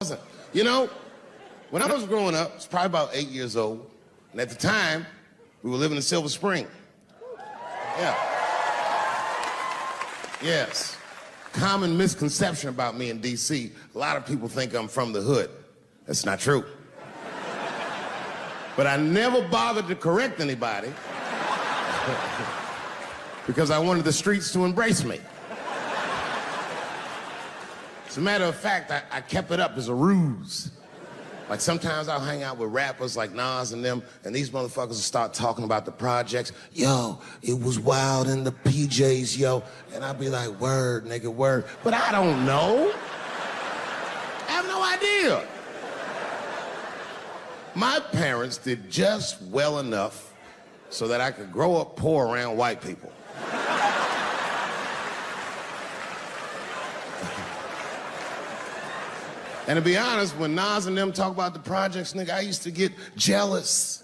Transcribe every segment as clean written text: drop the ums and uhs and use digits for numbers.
wasn't. You know, when I was growing up, I was probably about 8 years old, and at the time, we were living in Silver Spring. Yeah. Yes. Common misconception about me in D.C. A lot of people think I'm from the hood. That's not true. But I never bothered to correct anybody because I wanted the streets to embrace me. As a matter of fact, I kept it up as a ruse. Like sometimes I'll hang out with rappers like Nas and them, and these motherfuckers will start talking about the projects. Yo, it was wild in the PJs, yo. And I'll be like, word, nigga, word. But I don't know. I have no idea. My parents did just well enough so that I could grow up poor around white people. And to be honest, when Nas and them talk about the projects, nigga, I used to get jealous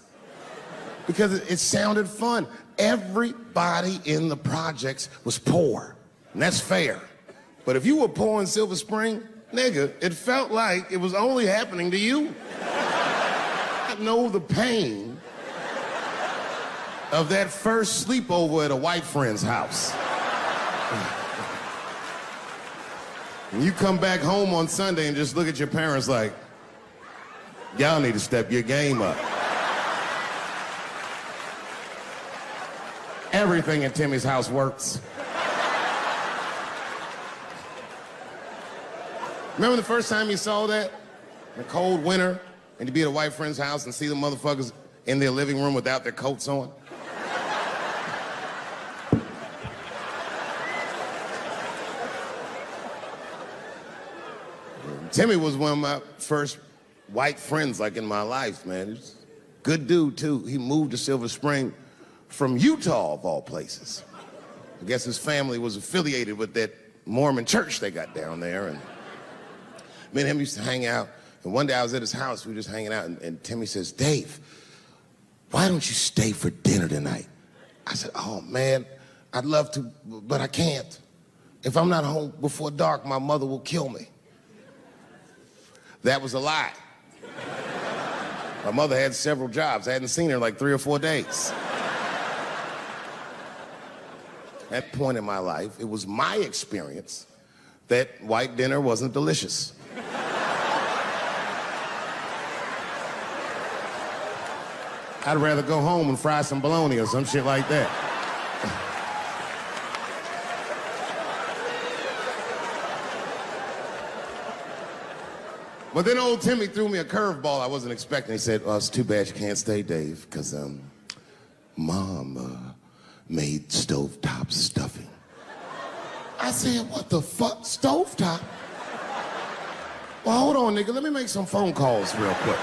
because it sounded fun. Everybody in the projects was poor, and that's fair. But if you were poor in Silver Spring, nigga, it felt like it was only happening to you. I know the pain of that first sleepover at a white friend's house. And you come back home on Sunday and just look at your parents like, y'all need to step your game up. Everything in Timmy's house works. Remember the first time you saw that? In a cold winter, and you'd be at a white friend's house and see the motherfuckers in their living room without their coats on? Timmy was one of my first white friends, like, in my life, man. He's a good dude, too. He moved to Silver Spring from Utah, of all places. I guess his family was affiliated with that Mormon church they got down there, and me and him used to hang out. And one day I was at his house, we were just hanging out, and Timmy says, Dave, why don't you stay for dinner tonight? I said, oh, man, I'd love to, but I can't. If I'm not home before dark, my mother will kill me. That was a lie. My mother had several jobs. I hadn't seen her in like 3 or 4 days. At that point in my life, it was my experience that white dinner wasn't delicious. I'd rather go home and fry some bologna or some shit like that. But then old Timmy threw me a curveball I wasn't expecting. He said, it's too bad you can't stay, Dave, because Mom made stovetop stuffing. I said, what the fuck, stovetop? Well, hold on, nigga, let me make some phone calls real quick.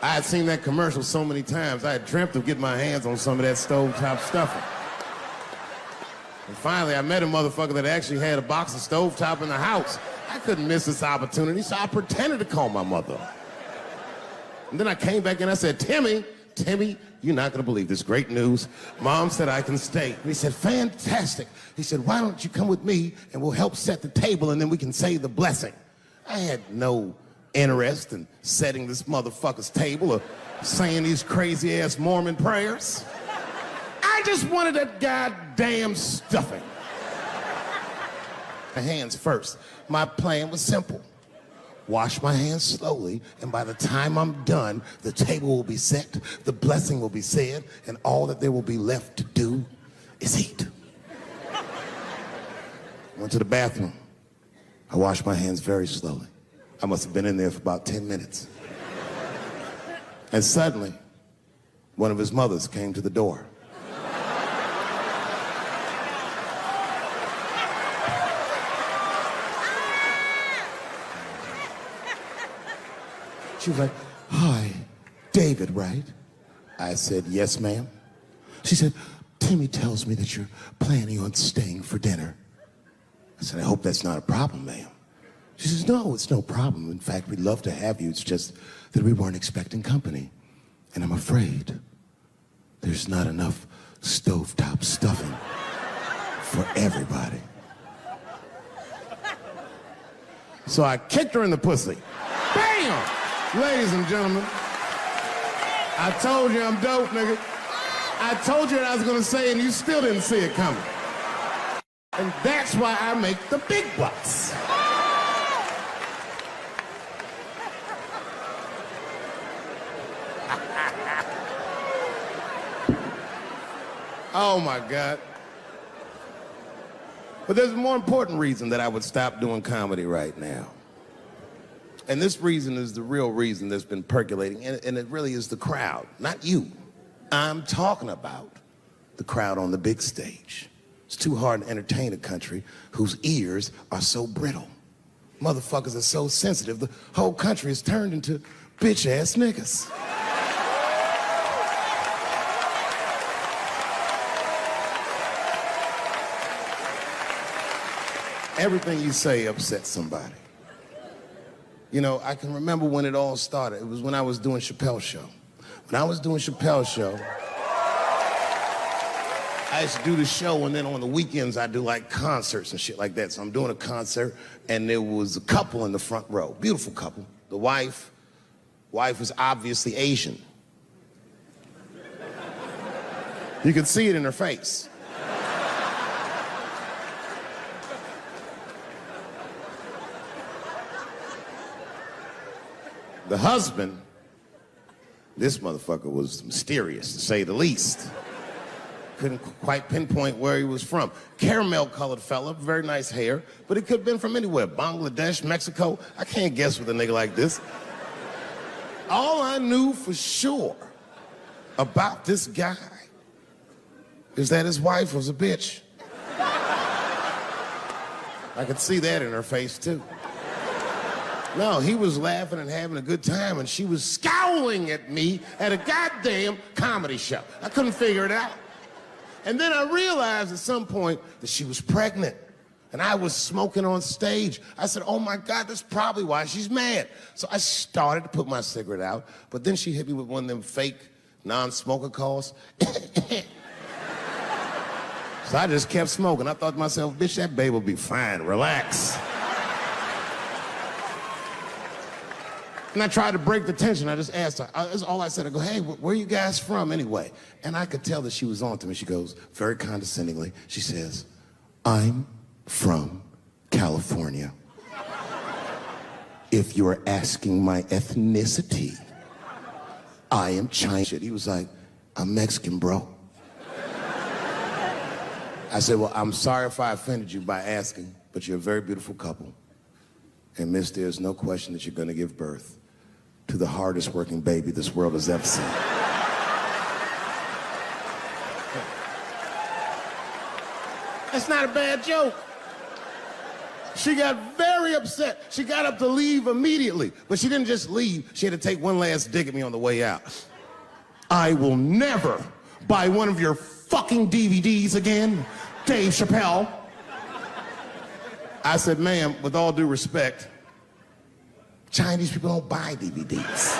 I had seen that commercial so many times, I had dreamt of getting my hands on some of that stovetop stuffing. And finally, I met a motherfucker that actually had a box of stovetop in the house. I couldn't miss this opportunity, so I pretended to call my mother. And then I came back and I said, Timmy, you're not gonna believe this great news. Mom said I can stay. And he said, fantastic. He said, why don't you come with me and we'll help set the table and then we can say the blessing. I had no interest in setting this motherfucker's table or saying these crazy ass Mormon prayers. I just wanted that goddamn stuffing. My hands first. My plan was simple. Wash my hands slowly, and by the time I'm done, the table will be set, the blessing will be said, and all that there will be left to do is eat. Went to the bathroom. I washed my hands very slowly. I must have been in there for about 10 minutes. And suddenly, one of his mothers came to the door. She was like, hi, David, right? I said, yes, ma'am. She said, Timmy tells me that you're planning on staying for dinner. I said, I hope that's not a problem, ma'am. She says, no, it's no problem. In fact, we'd love to have you. It's just that we weren't expecting company. And I'm afraid there's not enough stovetop stuffing for everybody. So I kicked her in the pussy. Bam! Ladies and gentlemen, I told you I'm dope, nigga. I told you what I was gonna say and you still didn't see it coming. And that's why I make the big bucks. Oh my God. But there's a more important reason that I would stop doing comedy right now. And this reason is the real reason that's been percolating, and it really is the crowd, not you. I'm talking about the crowd on the big stage. It's too hard to entertain a country whose ears are so brittle. Motherfuckers are so sensitive, the whole country is turned into bitch-ass niggas. Everything you say upsets somebody. You know, I can remember when it all started. It was when I was doing Chappelle show. When I was doing Chappelle show, I used to do the show, and then on the weekends I do like concerts and shit like that. So I'm doing a concert, and there was a couple in the front row, beautiful couple. The wife was obviously Asian. You could see it in her face. The husband, this motherfucker was mysterious, to say the least. Couldn't quite pinpoint where he was from. Caramel-colored fella, very nice hair, but it could have been from anywhere. Bangladesh, Mexico. I can't guess with a nigga like this. All I knew for sure about this guy is that his wife was a bitch. I could see that in her face, too. No, he was laughing and having a good time, and she was scowling at me at a goddamn comedy show. I couldn't figure it out. And then I realized at some point that she was pregnant, and I was smoking on stage. I said, oh my God, that's probably why she's mad. So I started to put my cigarette out, but then she hit me with one of them fake non-smoker calls. So I just kept smoking. I thought to myself, bitch, that babe will be fine, relax. And I tried to break the tension. I just asked her. That's all I said. I go, hey, where are you guys from anyway? And I could tell that she was on to me. She goes, very condescendingly, she says, I'm from California. If you're asking my ethnicity, I am Chinese. He was like, I'm Mexican, bro. I said, well, I'm sorry if I offended you by asking, but you're a very beautiful couple. And miss, there's no question that you're gonna give birth to the hardest working baby this world has ever seen. That's not a bad joke. She got very upset. She got up to leave immediately, but she didn't just leave. She had to take one last dig at me on the way out. I will never buy one of your fucking DVDs again, Dave Chappelle. I said, ma'am, with all due respect, Chinese people don't buy DVDs.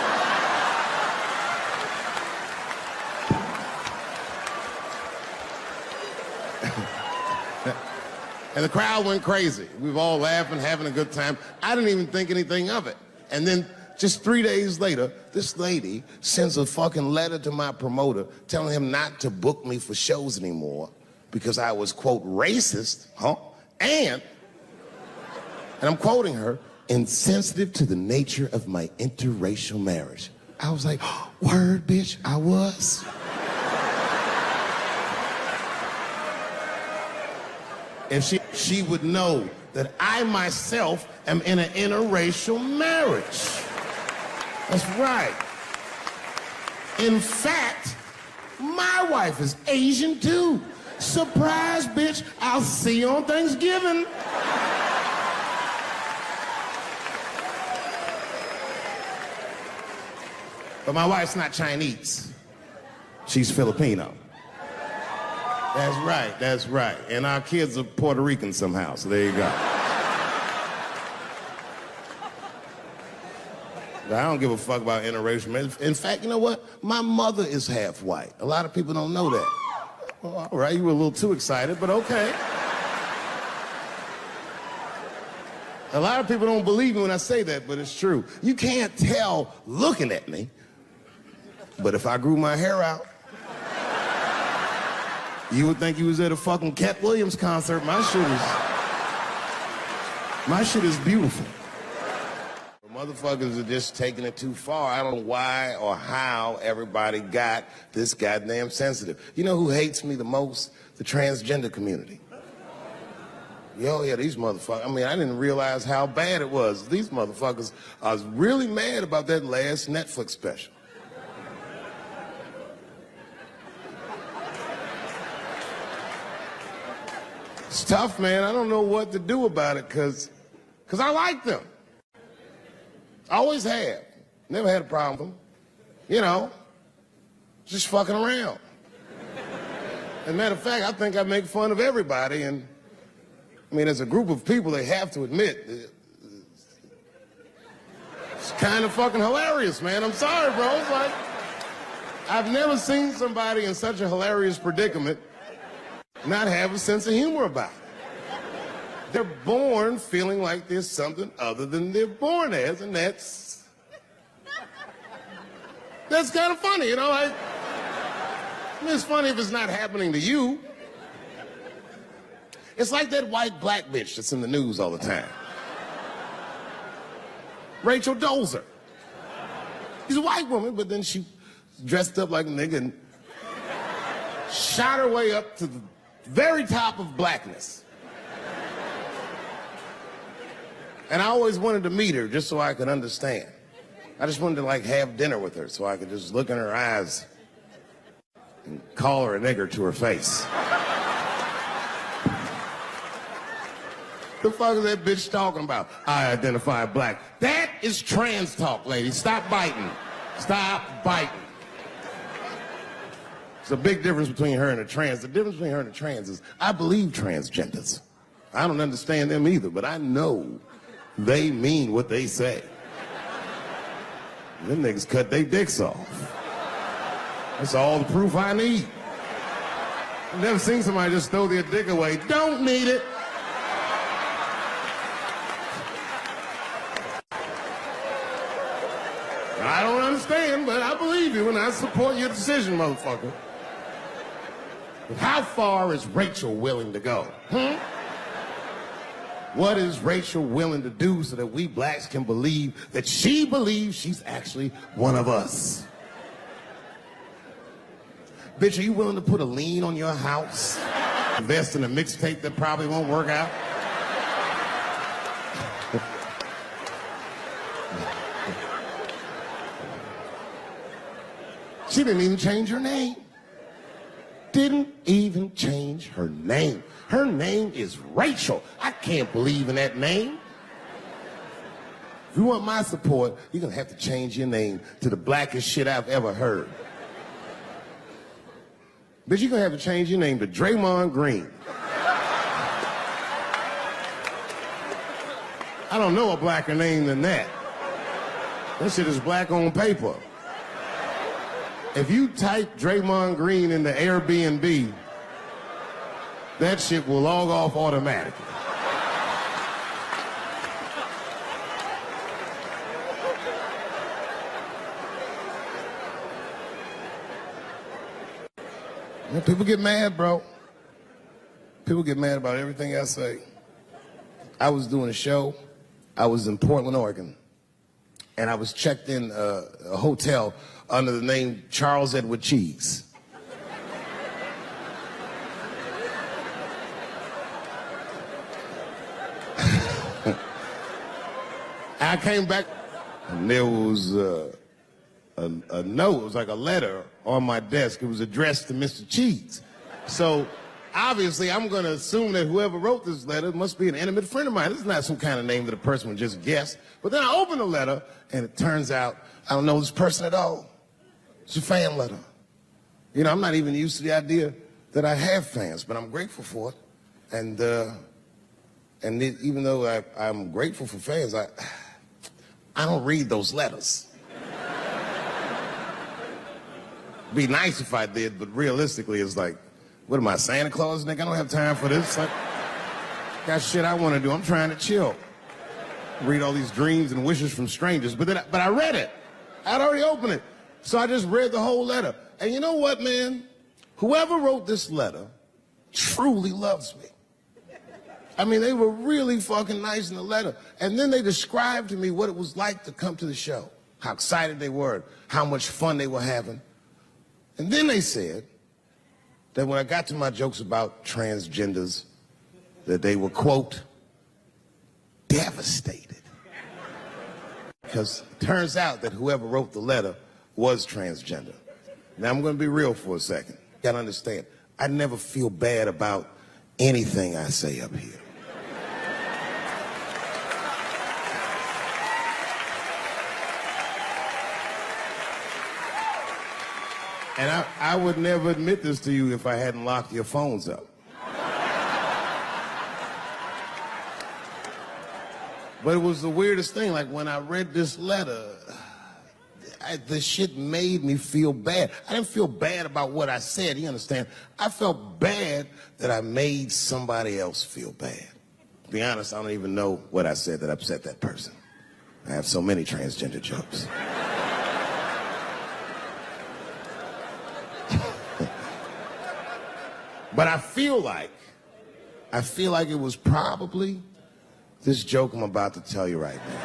And the crowd went crazy. We were all laughing, having a good time. I didn't even think anything of it. And then just 3 days later, this lady sends a fucking letter to my promoter telling him not to book me for shows anymore because I was, quote, racist, and I'm quoting her, insensitive to the nature of my interracial marriage. I was like, oh, word, bitch, I was. If she would know that I myself am in an interracial marriage. That's right. In fact, my wife is Asian too. Surprise, bitch, I'll see you on Thanksgiving. But my wife's not Chinese. She's Filipino. That's right. And our kids are Puerto Rican somehow, so there you go. But I don't give a fuck about interracial marriage. In fact, you know what? My mother is half white. A lot of people don't know that. Well, all right, you were a little too excited, but okay. A lot of people don't believe me when I say that, but it's true. You can't tell looking at me, but if I grew my hair out, you would think you was at a fucking Cat Williams concert. My shit is beautiful. Motherfuckers are just taking it too far. I don't know why or how everybody got this goddamn sensitive. You know who hates me the most? The transgender community. Yo, yeah, these motherfuckers. I mean, I didn't realize how bad it was. These motherfuckers are really mad about that last Netflix special. It's tough, man. I don't know what to do about it because I like them. I always have. Never had a problem with them. You know, just fucking around. As a matter of fact, I think I make fun of everybody. And, I mean, as a group of people, they have to admit, it's kind of fucking hilarious, man. I'm sorry, bro. It's like, I've never seen somebody in such a hilarious predicament not have a sense of humor about it. They're born feeling like there's something other than they're born as, and that's kind of funny, you know? I mean, it's funny if it's not happening to you. It's like that white black bitch that's in the news all the time. Rachel Dolezal. She's a white woman, but then she dressed up like a nigga and shot her way up to the very top of blackness. And I always wanted to meet her just so I could understand. I just wanted to like have dinner with her so I could just look in her eyes and call her a nigger to her face. The fuck is that bitch talking about? I identify black. That is trans talk, lady. Stop biting. Stop biting. There's a big difference between her and a trans. The difference between her and a trans is I believe transgenders. I don't understand them either, but I know they mean what they say. Them niggas cut their dicks off. That's all the proof I need. I've never seen somebody just throw their dick away. Don't need it. I don't understand, but I believe you and I support your decision, motherfucker. But how far is Rachel willing to go? What is Rachel willing to do so that we blacks can believe that she believes she's actually one of us? Bitch, are you willing to put a lien on your house? Invest in a mixtape that probably won't work out? She didn't even change her name. Didn't even change her name. Her name is Rachel. I can't believe in that name. If you want my support, you're gonna have to change your name to the blackest shit I've ever heard. Bitch, you're gonna have to change your name to Draymond Green. I don't know a blacker name than that. That shit is black on paper. If you type Draymond Green into Airbnb, that shit will log off automatically. Man, people get mad, bro. People get mad about everything I say. I was doing a show. I was in Portland, Oregon. And I was checked in a hotel under the name Charles Edward Cheese. I came back and there was a note. It was like a letter on my desk. It was addressed to Mr. Cheese. So obviously I'm going to assume that whoever wrote this letter must be an intimate friend of mine. This is not some kind of name that a person would just guess. But then I opened the letter and it turns out I don't know this person at all. It's a fan letter. You know, I'm not even used to the idea that I have fans, but I'm grateful for it. And even though I'm grateful for fans, I don't read those letters. Be nice if I did, but realistically, it's like, what am I, Santa Claus, nigga? I don't have time for this. Like, got shit I want to do. I'm trying to chill. read all these dreams and wishes from strangers. But I read it. I'd already opened it. So I just read the whole letter. And you know what, man? Whoever wrote this letter truly loves me. I mean, they were really fucking nice in the letter. And then they described to me what it was like to come to the show, how excited they were, how much fun they were having. And then they said that when I got to my jokes about transgenders, that they were, quote, devastated. Because it turns out that whoever wrote the letter was transgender. Now, I'm going to be real for a second. You got to understand, I never feel bad about anything I say up here. And I would never admit this to you if I hadn't locked your phones up. But it was the weirdest thing. Like, when I read this letter, the shit made me feel bad. I didn't feel bad about what I said, you understand? I felt bad that I made somebody else feel bad. To be honest, I don't even know what I said that upset that person. I have so many transgender jokes. But I feel like it was probably this joke I'm about to tell you right now.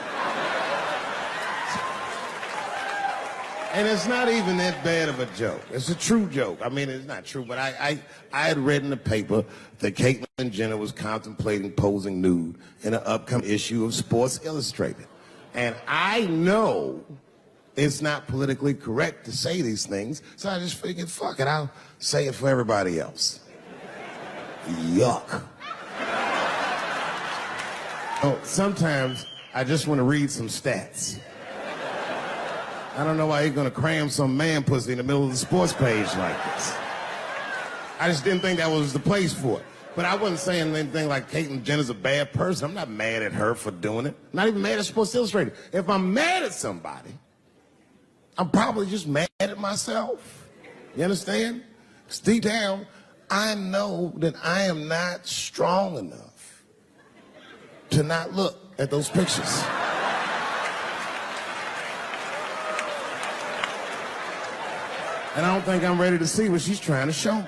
And it's not even that bad of a joke. It's a true joke. I mean, it's not true, but I had read in the paper that Caitlyn Jenner was contemplating posing nude in an upcoming issue of Sports Illustrated. And I know it's not politically correct to say these things, so I just figured, fuck it, I'll say it for everybody else. Yuck. Oh, sometimes I just want to read some stats. I don't know why you're going to cram some man pussy in the middle of the sports page like this. I just didn't think that was the place for it. But I wasn't saying anything like Caitlyn Jenner's a bad person. I'm not mad at her for doing it. Not even mad at Sports Illustrated. If I'm mad at somebody, I'm probably just mad at myself. You understand? 'Cause deep down, I know that I am not strong enough to not look at those pictures. And I don't think I'm ready to see what she's trying to show me.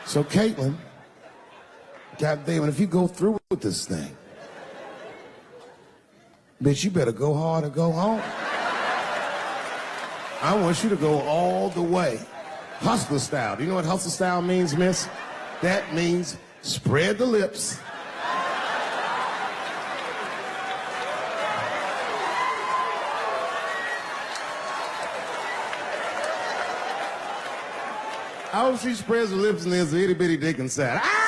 So Caitlyn, goddamn it, if you go through with this thing, bitch, you better go hard or go home. I want you to go all the way. Hustler style. Do you know what hustler style means, miss? That means spread the lips. I hope she spreads her lips and there's an itty bitty dick inside. Ah!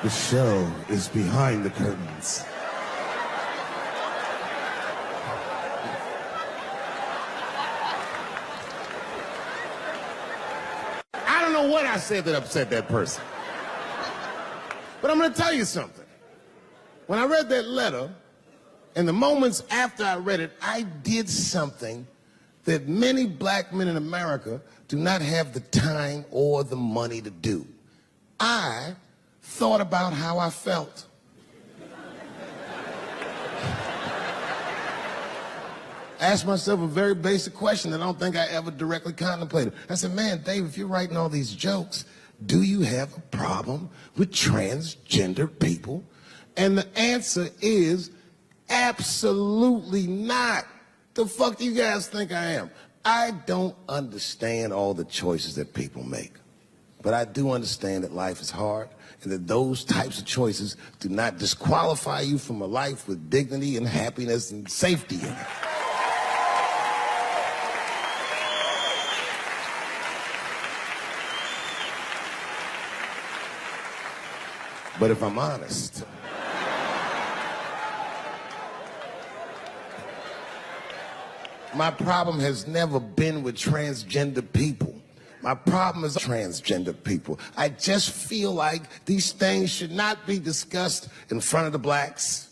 The show is behind the curtains. I don't know what I said that upset that person. But I'm going to tell you something. When I read that letter, in the moments after I read it, I did something that many black men in America do not have the time or the money to do. I thought about how I felt. I asked myself a very basic question that I don't think I ever directly contemplated. I said, man, Dave, if you're writing all these jokes, do you have a problem with transgender people? And the answer is absolutely not. The fuck do you guys think I am? I don't understand all the choices that people make. But I do understand that life is hard and that those types of choices do not disqualify you from a life with dignity and happiness and safety in it. But if I'm honest, my problem has never been with transgender people. My problem is transgender people. I just feel like these things should not be discussed in front of the blacks.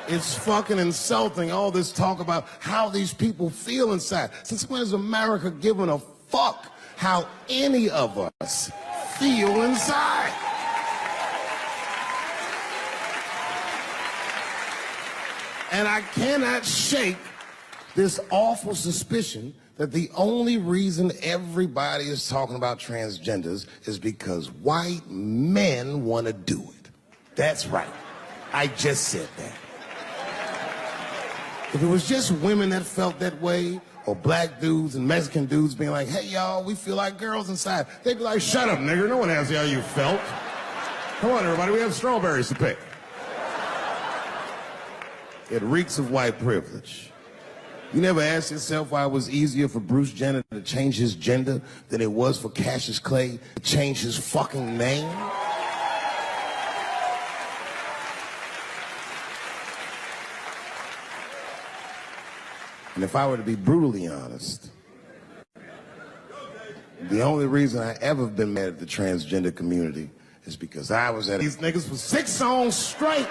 It's fucking insulting, all this talk about how these people feel inside. Since when has America given a fuck how any of us feel inside. And I cannot shake this awful suspicion that the only reason everybody is talking about transgenders is because white men want to do it. That's right. I just said that. If it was just women that felt that way, or black dudes and Mexican dudes being like, hey, y'all, we feel like girls inside, they'd be like, shut up, nigger. No one asked you how you felt. Come on, everybody, we have strawberries to pick. It reeks of white privilege. You never asked yourself why it was easier for Bruce Jenner to change his gender than it was for Cassius Clay to change his fucking name? And if I were to be brutally honest, the only reason I ever been mad at the transgender community is because I was at these niggas for 6 songs straight.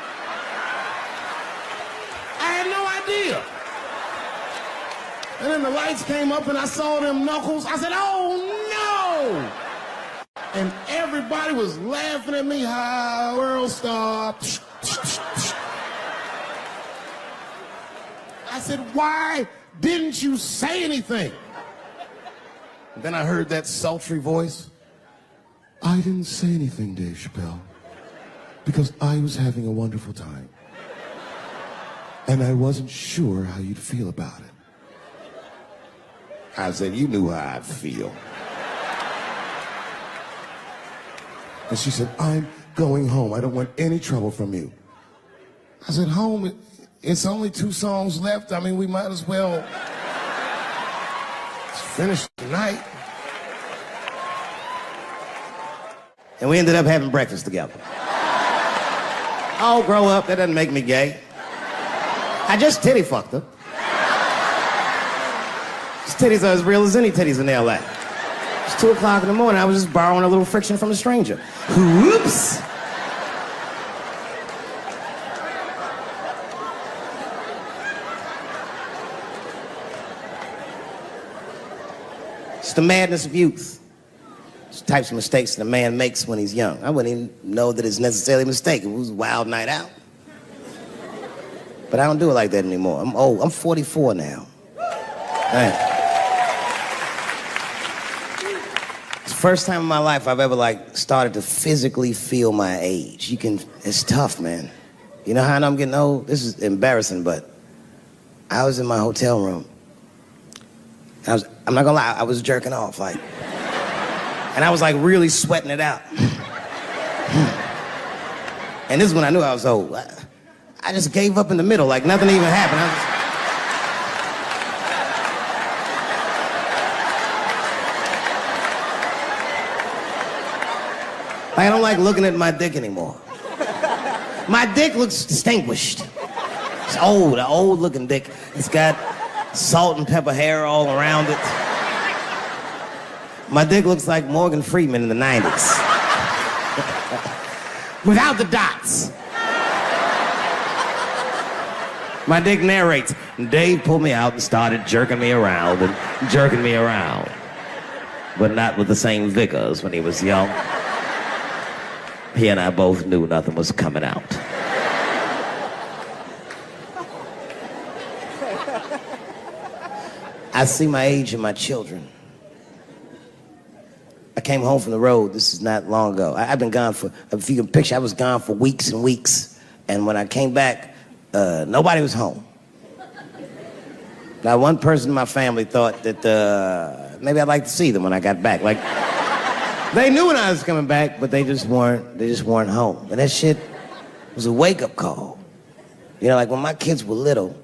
I had no idea. And then the lights came up and I saw them knuckles. I said, oh no! And everybody was laughing at me. Hi, world star. I said, why didn't you say anything? And then I heard that sultry voice. I didn't say anything, Dave Chappelle, because I was having a wonderful time. And I wasn't sure how you'd feel about it. I said, you knew how I'd feel. And she said, I'm going home. I don't want any trouble from you. I said, home? It's only 2 songs left. I mean, we might as well finish tonight. And we ended up having breakfast together. Oh, grow up. That doesn't make me gay. I just titty fucked her. His titties are as real as any titties in L.A. It's 2 o'clock in the morning. I was just borrowing a little friction from a stranger. Whoops! It's the madness of youth. It's the types of mistakes that a man makes when he's young. I wouldn't even know that it's necessarily a mistake. It was a wild night out. But I don't do it like that anymore. I'm old. I'm 44 now. Man. It's the first time in my life I've ever, started to physically feel my age. It's tough, man. You know how I know I'm getting old? This is embarrassing, but I was in my hotel room. I'm not gonna lie, I was jerking off, and I was really sweating it out. And this is when I knew I was old. I just gave up in the middle, nothing even happened. I don't like looking at my dick anymore. My dick looks distinguished. It's old, an old looking dick. It's got salt and pepper hair all around it. My dick looks like Morgan Freeman in the 90s. Without the dots. My dick narrates. Dave pulled me out and started jerking me around and jerking me around. But not with the same vigor as when he was young. He and I both knew nothing was coming out. I see my age in my children. I came home from the road. This is not long ago. I've been gone for, if you can picture, I was gone for weeks and weeks. And when I came back, nobody was home. Now, one person in my family thought that maybe I'd like to see them when I got back. They knew when I was coming back, but they just weren't home. And that shit was a wake-up call. You know, when my kids were little,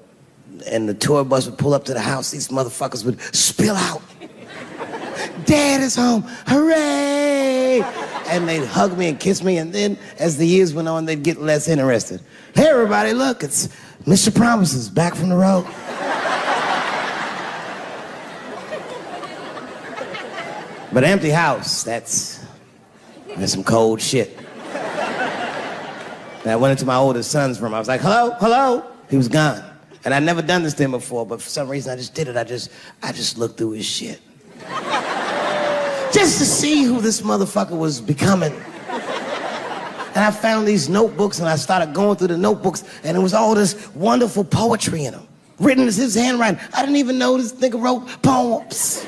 and the tour bus would pull up to the house, these motherfuckers would spill out. Dad is home, hooray! And they'd hug me and kiss me, and then as the years went on, they'd get less interested. Hey everybody, look, it's Mr. Promises back from the road. But empty house, that's some cold shit. And I went into my oldest son's room, I was like, hello, hello? He was gone. And I'd never done this to him before, but for some reason I just did it. I just looked through his shit. just to see who this motherfucker was becoming. And I found these notebooks, and I started going through the notebooks, and there was all this wonderful poetry in them, written as his handwriting. I didn't even know this nigga wrote poems.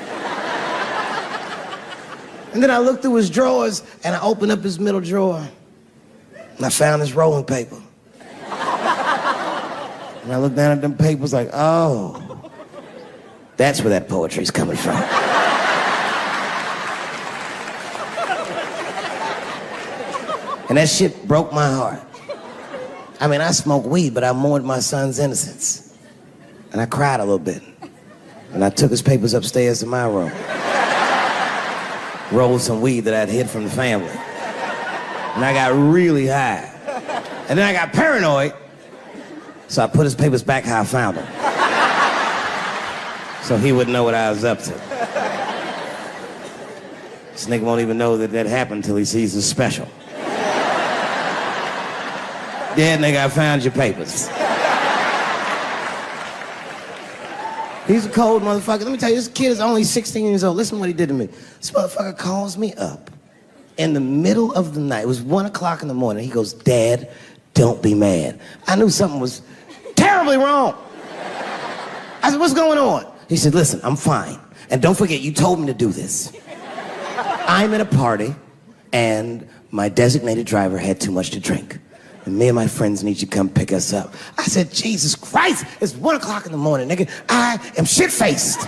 And then I looked through his drawers, and I opened up his middle drawer, and I found his rolling paper. And I looked down at them papers like, oh, that's where that poetry's coming from. And that shit broke my heart. I mean, I smoke weed, but I mourned my son's innocence. And I cried a little bit. And I took his papers upstairs to my room. Rolled some weed that I'd hid from the family. And I got really high. And then I got paranoid, so I put his papers back how I found them. So he wouldn't know what I was up to. This nigga won't even know that that happened until he sees the special. Yeah, nigga, I found your papers. He's a cold motherfucker. Let me tell you, this kid is only 16 years old. Listen to what he did to me. This motherfucker calls me up in the middle of the night. It was 1 o'clock in the morning. He goes, Dad, don't be mad. I knew something was terribly wrong. I said, what's going on? He said, listen, I'm fine. And don't forget, you told me to do this. I'm at a party, and my designated driver had too much to drink. And me and my friends need you to come pick us up. I said, Jesus Christ, it's 1 o'clock in the morning, nigga. I am shit-faced.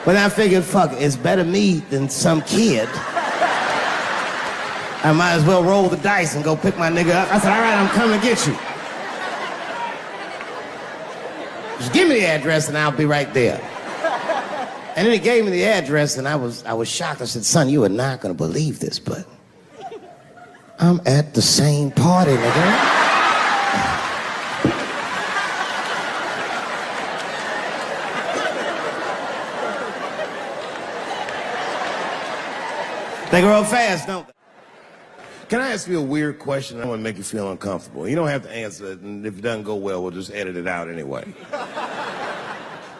But I figured, fuck, it's better me than some kid. I might as well roll the dice and go pick my nigga up. I said, all right, I'm coming to get you. Just give me the address and I'll be right there. And then he gave me the address and I was shocked. I said, son, you are not gonna believe this, but I'm at the same party, nigga. They grow fast, don't they? Can I ask you a weird question? I want to make you feel uncomfortable. You don't have to answer it, and if it doesn't go well, we'll just edit it out anyway.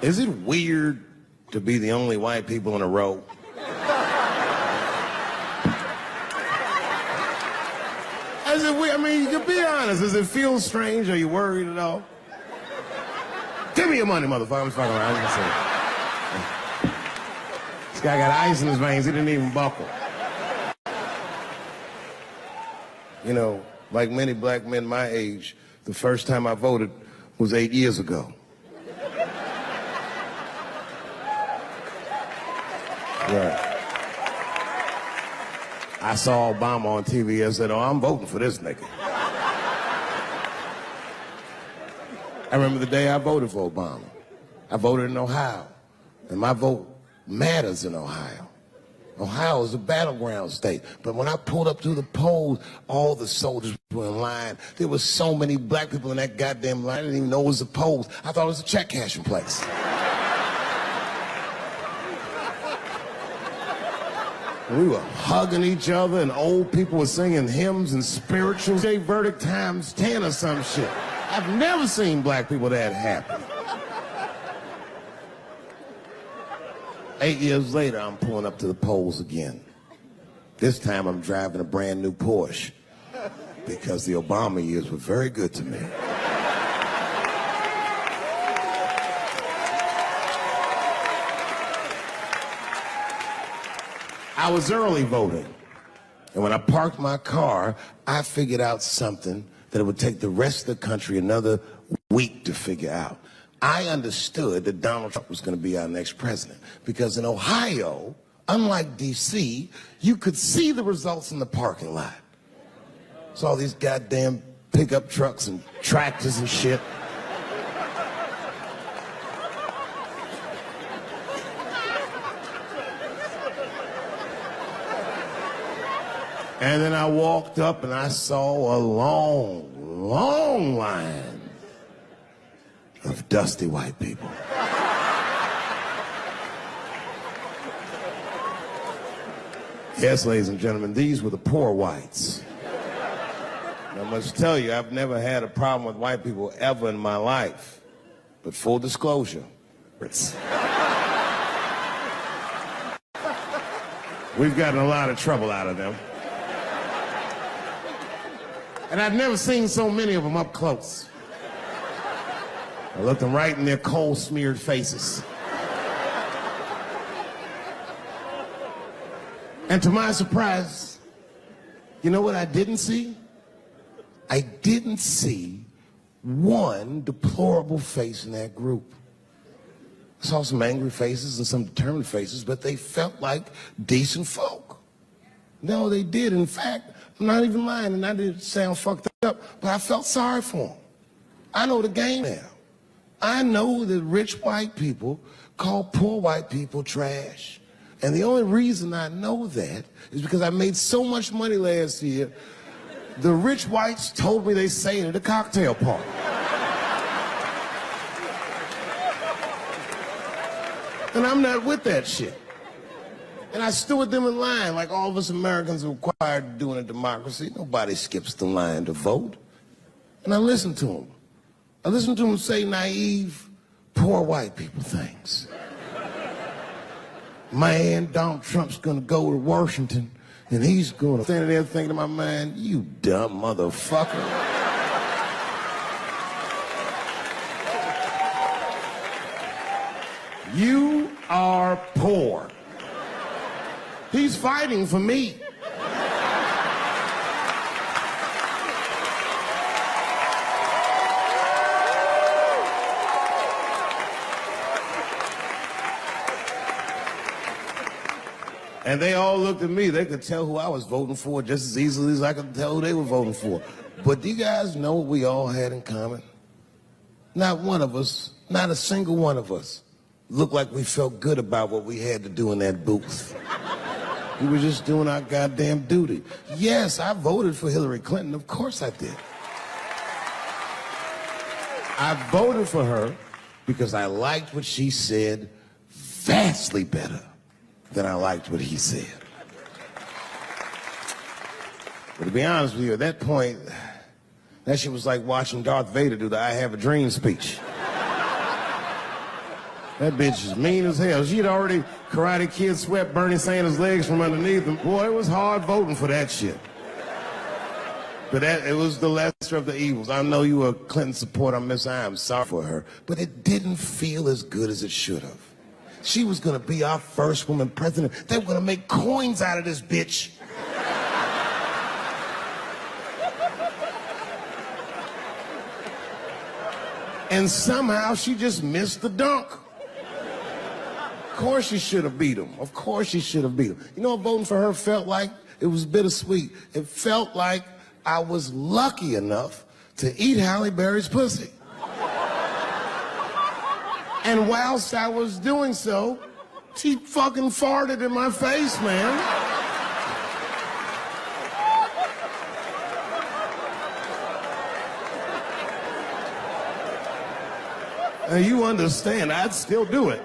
Is it weird to be the only white people in a row? Is it weird? I mean, you can be honest. Does it feel strange? Are you worried at all? Give me your money, motherfucker. I'm just fucking around. I'm just saying. This guy got ice in his veins. He didn't even buckle. You know, like many black men my age, the first time I voted was 8 years ago. Right. I saw Obama on TV and said, oh, I'm voting for this nigga. I remember the day I voted for Obama. I voted in Ohio, and my vote matters in Ohio. Ohio is a battleground state. But when I pulled up to the polls, all the soldiers were in line. There were so many black people in that goddamn line. I didn't even know it was a poll. I thought it was a check cashing place. We were hugging each other, and old people were singing hymns and spirituals. J Verdict times 10 or some shit. I've never seen black people that happy. 8 years later, I'm pulling up to the polls again. This time I'm driving a brand new Porsche because the Obama years were very good to me. I was early voting, and when I parked my car, I figured out something that it would take the rest of the country another week to figure out. I understood that Donald Trump was going to be our next president because in Ohio, unlike D.C., you could see the results in the parking lot. Saw all these goddamn pickup trucks and tractors and shit. And then I walked up and I saw a long, long line of dusty white people. Yes, ladies and gentlemen, these were the poor whites. I must tell you, I've never had a problem with white people ever in my life. But full disclosure, we've gotten a lot of trouble out of them. And I've never seen so many of them up close. I looked them right in their coal-smeared faces. And to my surprise, you know what I didn't see? I didn't see one deplorable face in that group. I saw some angry faces and some determined faces, but they felt like decent folk. No, they did. In fact, I'm not even lying, and I didn't sound fucked up, but I felt sorry for them. I know the game now. I know that rich white people call poor white people trash. And the only reason I know that is because I made so much money last year, the rich whites told me they say it at a cocktail party. And I'm not with that shit. And I stood with them in line like all of us Americans are required to do in a democracy. Nobody skips the line to vote. And I listened to them. I listened to them say naive, poor white people things. Man, Donald Trump's gonna go to Washington and he's gonna stand there thinking to my mind, you dumb motherfucker. You are poor. He's fighting for me. And they all looked at me. They could tell who I was voting for just as easily as I could tell who they were voting for. But do you guys know what we all had in common? Not one of us, not a single one of us, looked like we felt good about what we had to do in that booth. We were just doing our goddamn duty. Yes, I voted for Hillary Clinton. Of course I did. I voted for her because I liked what she said vastly better than I liked what he said. But to be honest with you, at that point, that shit was like watching Darth Vader do the I Have a Dream speech. That bitch is mean as hell. She'd already Karate Kid swept Bernie Sanders' legs from underneath him. Boy, it was hard voting for that shit. But it was the lesser of the evils. I know you were a Clinton supporter, Miss I. I'm sorry for her. But it didn't feel as good as it should have. She was gonna be our first woman president. They were gonna make coins out of this bitch. And somehow she just missed the dunk. Of course she should have beat him. Of course she should have beat him. You know what voting for her felt like? It was bittersweet. It felt like I was lucky enough to eat Halle Berry's pussy. And whilst I was doing so, she fucking farted in my face, man. And you understand, I'd still do it.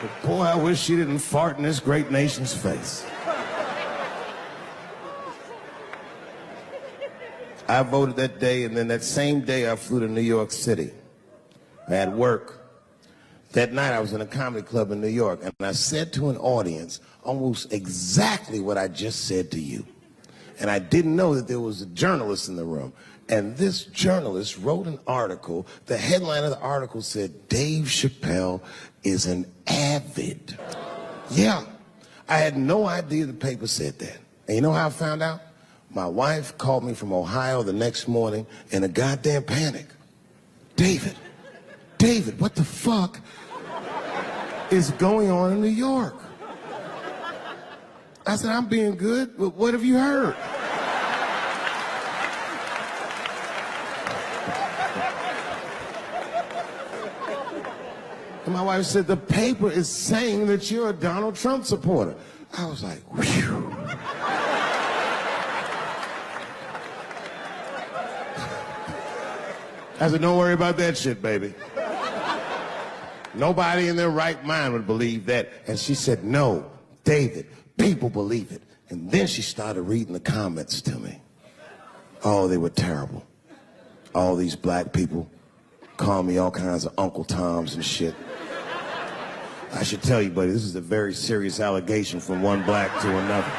But boy, I wish she didn't fart in this great nation's face. I voted that day, and then that same day I flew to New York City. I had work. That night I was in a comedy club in New York, and I said to an audience almost exactly what I just said to you. And I didn't know that there was a journalist in the room. And this journalist wrote an article. The headline of the article said, Dave Chappelle is an avid. Yeah, I had no idea the paper said that. And you know how I found out? My wife called me from Ohio the next morning in a goddamn panic. David, what the fuck is going on in New York? I said, I'm being good, but what have you heard? And my wife said, the paper is saying that you're a Donald Trump supporter. I was like, whew. I said, don't worry about that shit, baby. Nobody in their right mind would believe that. And she said, no, David, people believe it. And then she started reading the comments to me. Oh, they were terrible. All these black people call me all kinds of Uncle Toms and shit. I should tell you, buddy, this is a very serious allegation from one black to another.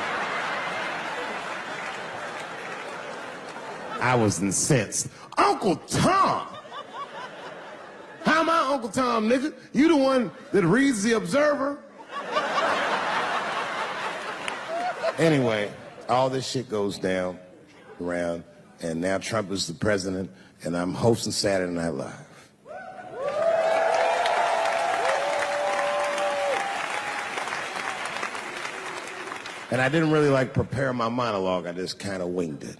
I was incensed. Uncle Tom? How am I Uncle Tom, nigga? You the one that reads the Observer? Anyway, all this shit goes down around, and now Trump is the president, and I'm hosting Saturday Night Live. And I didn't really prepare my monologue, I just kind of winged it.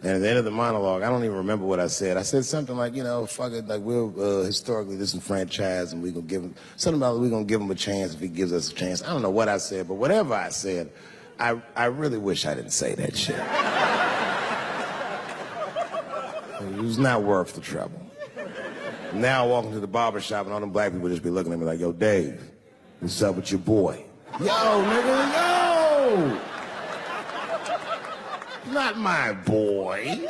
And at the end of the monologue, I don't even remember what I said. I said something like, fuck it, we're historically disenfranchised, and we're gonna give him, something about we're gonna give him a chance if he gives us a chance. I don't know what I said, but whatever I said, I really wish I didn't say that shit. It was not worth the trouble. Now I walk into the barber shop and all them black people just be looking at me like, yo, Dave, what's up with your boy? Yo, nigga, yo! Not my boy.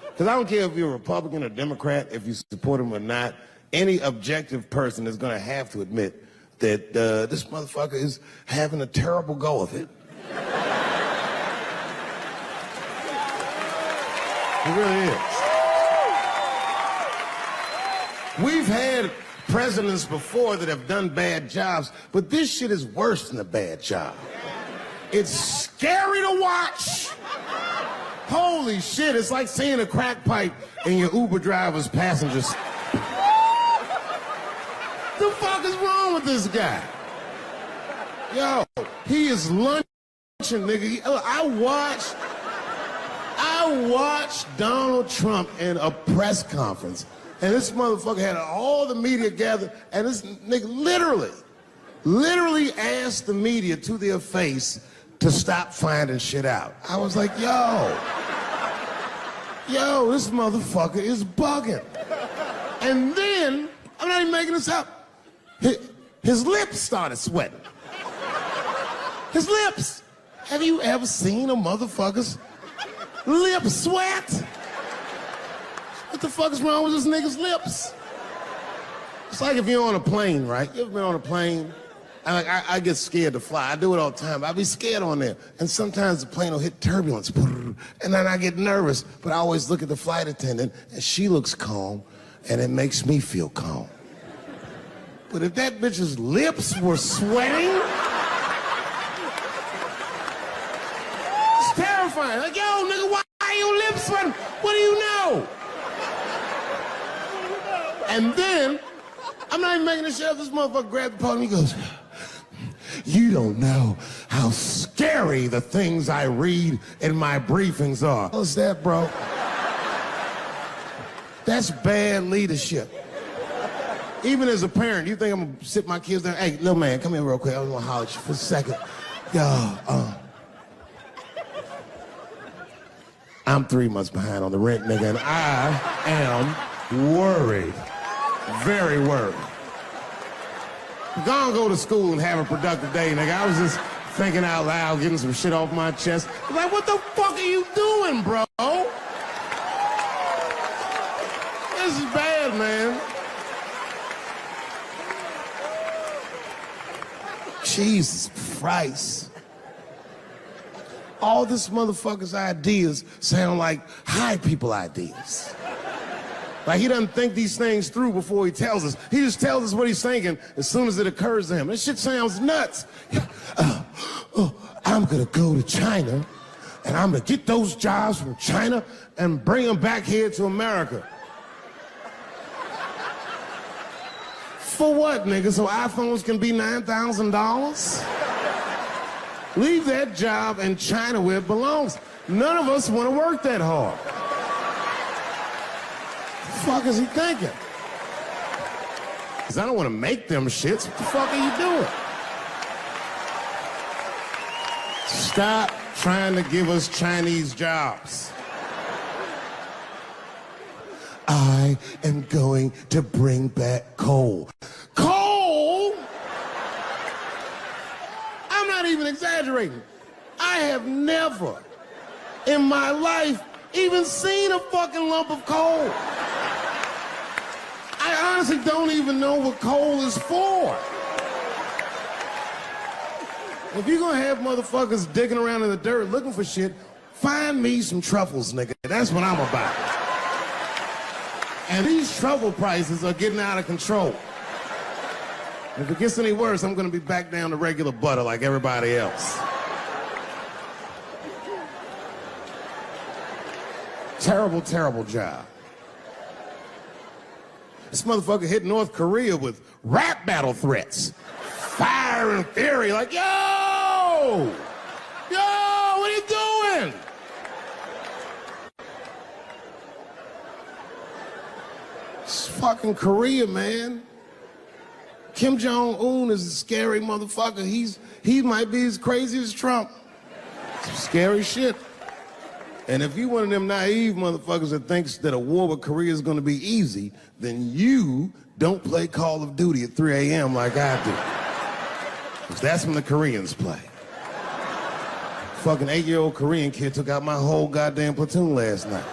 Because I don't care if you're a Republican or Democrat, if you support him or not, any objective person is going to have to admit that this motherfucker is having a terrible go of it. It really is. We've had presidents before that have done bad jobs, but this shit is worse than a bad job. It's scary to watch. Holy shit, it's like seeing a crack pipe in your Uber driver's passengers. The fuck is wrong with this guy? Yo, he is lunching, nigga. I watched Donald Trump in a press conference, and this motherfucker had all the media gathered, and this nigga literally asked the media to their face to stop finding shit out. I was like, yo, this motherfucker is bugging. And then, I'm not even making this up, his lips started sweating. His lips. Have you ever seen a motherfucker's lip sweat? What the fuck is wrong with this nigga's lips? It's like if you're on a plane, right? You ever been on a plane? I get scared to fly. I do it all the time. I be scared on there. And sometimes the plane will hit turbulence. And then I get nervous. But I always look at the flight attendant, and she looks calm, and it makes me feel calm. But if that bitch's lips were sweating, it's terrifying. Like, yo, nigga, why are your lips sweating? What do you know? And then, I'm not even making this shit up. This motherfucker grabbed the podium, he goes, you don't know how scary the things I read in my briefings are. What's that, bro? That's bad leadership. Even as a parent, you think I'm gonna sit my kids down? Hey, little man, come here real quick. I was gonna holler at you for a second. Yo, I'm 3 months behind on the rent, nigga, and I am worried. Very worried. Go to school and have a productive day, nigga. I was just thinking out loud, getting some shit off my chest. I'm like, what the fuck are you doing, bro? This is bad, man. Jesus Christ. All this motherfucker's ideas sound like high people ideas. Like, he doesn't think these things through before he tells us. He just tells us what he's thinking as soon as it occurs to him. This shit sounds nuts. I'm gonna go to China, and I'm gonna get those jobs from China and bring them back here to America. For what, nigga? So iPhones can be $9,000? Leave that job in China where it belongs. None of us want to work that hard. What the fuck is he thinking? Because I don't want to make them shits. What the fuck are you doing? Stop trying to give us Chinese jobs. I am going to bring back coal. Coal? I'm even exaggerating. I have never in my life even seen a fucking lump of coal. I honestly don't even know what coal is for. If you're gonna have motherfuckers digging around in the dirt looking for shit, find me some truffles, nigga. That's what I'm about. And these truffle prices are getting out of control. If it gets any worse, I'm gonna be back down to regular butter like everybody else. Terrible, terrible job. This motherfucker hit North Korea with rap battle threats. Fire and fury, like, yo! Yo, what are you doing? It's fucking Korea, man. Kim Jong-un is a scary motherfucker. He might be as crazy as Trump. Some scary shit. And if you one of them naive motherfuckers that thinks that a war with Korea is gonna be easy, then you don't play Call of Duty at 3 a.m. like I do. Because that's when the Koreans play. Fucking 8-year-old Korean kid took out my whole goddamn platoon last night.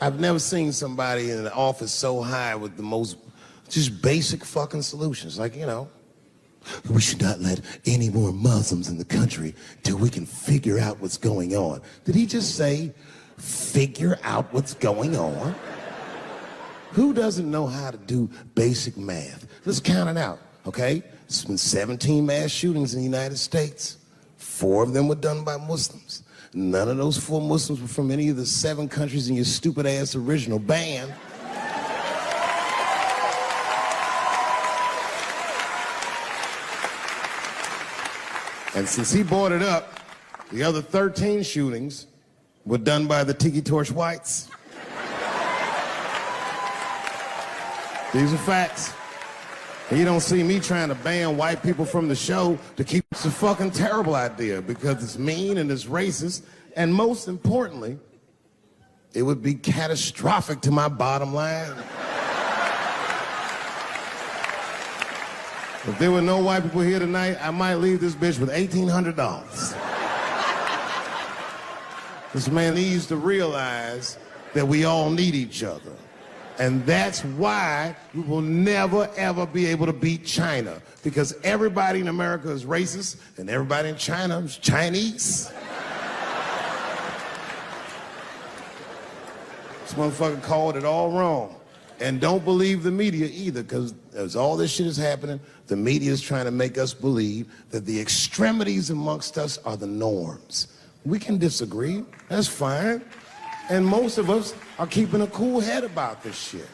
I've never seen somebody in an office so high with the most just basic fucking solutions. Like, you know, we should not let any more Muslims in the country till we can figure out what's going on. Did he just say, figure out what's going on? Who doesn't know how to do basic math? Let's count it out, okay? There's been 17 mass shootings in the United States. 4 of them were done by Muslims. None of those 4 Muslims were from any of the 7 countries in your stupid ass original band. And since he brought it up, the other 13 shootings were done by the Tiki Torch Whites. These are facts. And you don't see me trying to ban white people from the show to keep it's a fucking terrible idea because it's mean and it's racist. And most importantly, it would be catastrophic to my bottom line. If there were no white people here tonight, I might leave this bitch with $1,800. This man needs to realize that we all need each other. And that's why we will never, ever be able to beat China. Because everybody in America is racist, and everybody in China is Chinese. This motherfucker called it all wrong. And don't believe the media either, because as all this shit is happening, the media is trying to make us believe that the extremities amongst us are the norms. We can disagree, that's fine. And most of us are keeping a cool head about this shit.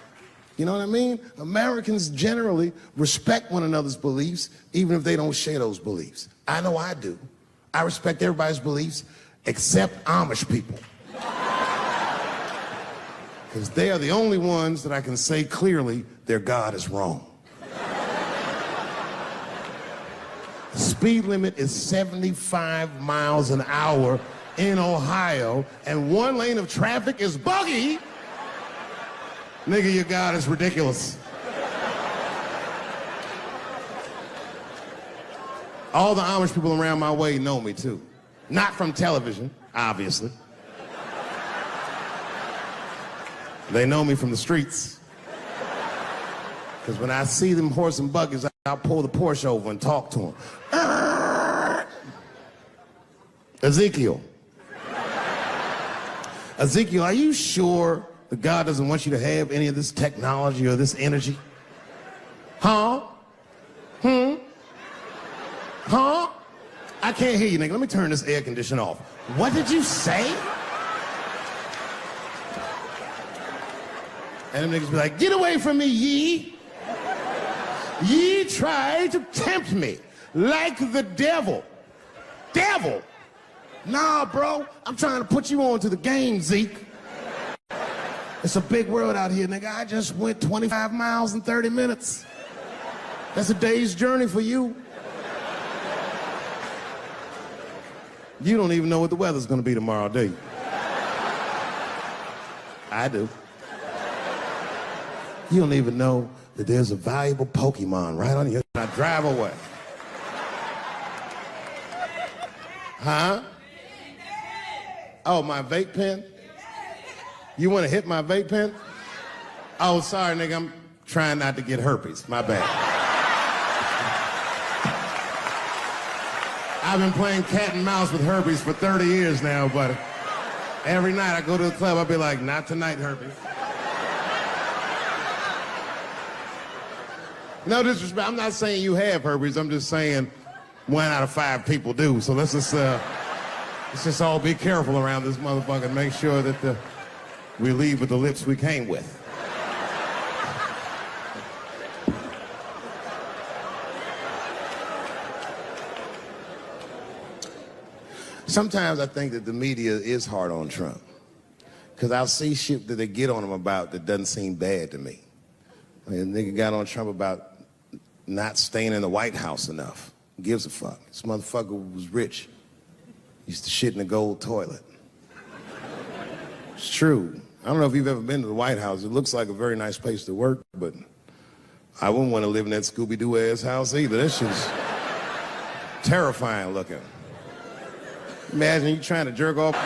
You know what I mean? Americans generally respect one another's beliefs, even if they don't share those beliefs. I know I do. I respect everybody's beliefs except Amish people. Because they are the only ones that I can say clearly their God is wrong. The speed limit is 75 miles an hour in Ohio, and 1 lane of traffic is buggy. Nigga, your God is ridiculous. All the Amish people around my way know me too. Not from television, obviously. They know me from the streets. Because when I see them horse and buggies, I'll pull the Porsche over and talk to them. Ezekiel. Ezekiel, are you sure that God doesn't want you to have any of this technology or this energy? Huh? Huh? I can't hear you, nigga. Let me turn this air conditioner off. What did you say? And them niggas be like, get away from me, ye. Ye tried to tempt me like the devil. Devil? Nah, bro, I'm trying to put you on to the game, Zeke. It's a big world out here, nigga. I just went 25 miles in 30 minutes. That's a day's journey for you. You don't even know what the weather's gonna be tomorrow, do you? I do. You don't even know that there's a valuable Pokemon right on you. I drive away. Huh? Oh, my vape pen? You want to hit my vape pen? Oh, sorry, nigga. I'm trying not to get herpes. My bad. I've been playing cat and mouse with herpes for 30 years now, but every night I go to the club, I'll be like, not tonight, herpes. No disrespect. I'm not saying you have herpes. I'm just saying 1 out of 5 people do. So let's just all be careful around this motherfucker and make sure that we leave with the lips we came with. Sometimes I think that the media is hard on Trump, because I'll see shit that they get on him about that doesn't seem bad to me. I mean, the nigga got on Trump about not staying in the White House enough. Who gives a fuck? This motherfucker was rich. Used to shit in a gold toilet. It's true. I don't know if you've ever been to the White House. It looks like a very nice place to work, but I wouldn't want to live in that Scooby-Doo ass house either. That shit's terrifying looking. Imagine you trying to jerk off.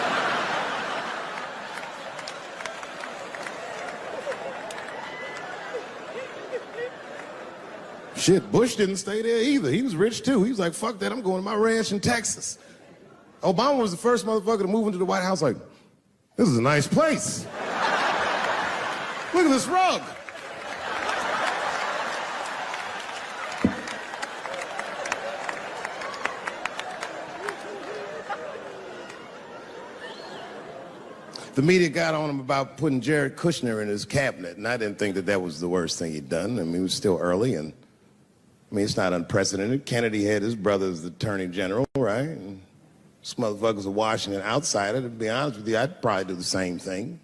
Shit, Bush didn't stay there either. He was rich too. He was like, fuck that, I'm going to my ranch in Texas. Obama was the first motherfucker to move into the White House like, this is a nice place. Look at this rug. The media got on him about putting Jared Kushner in his cabinet, and I didn't think that that was the worst thing he'd done. I mean, it was still early, and I mean, it's not unprecedented. Kennedy had his brother as the attorney general, right? And this motherfucker's a Washington outsider. To be honest with you, I'd probably do the same thing.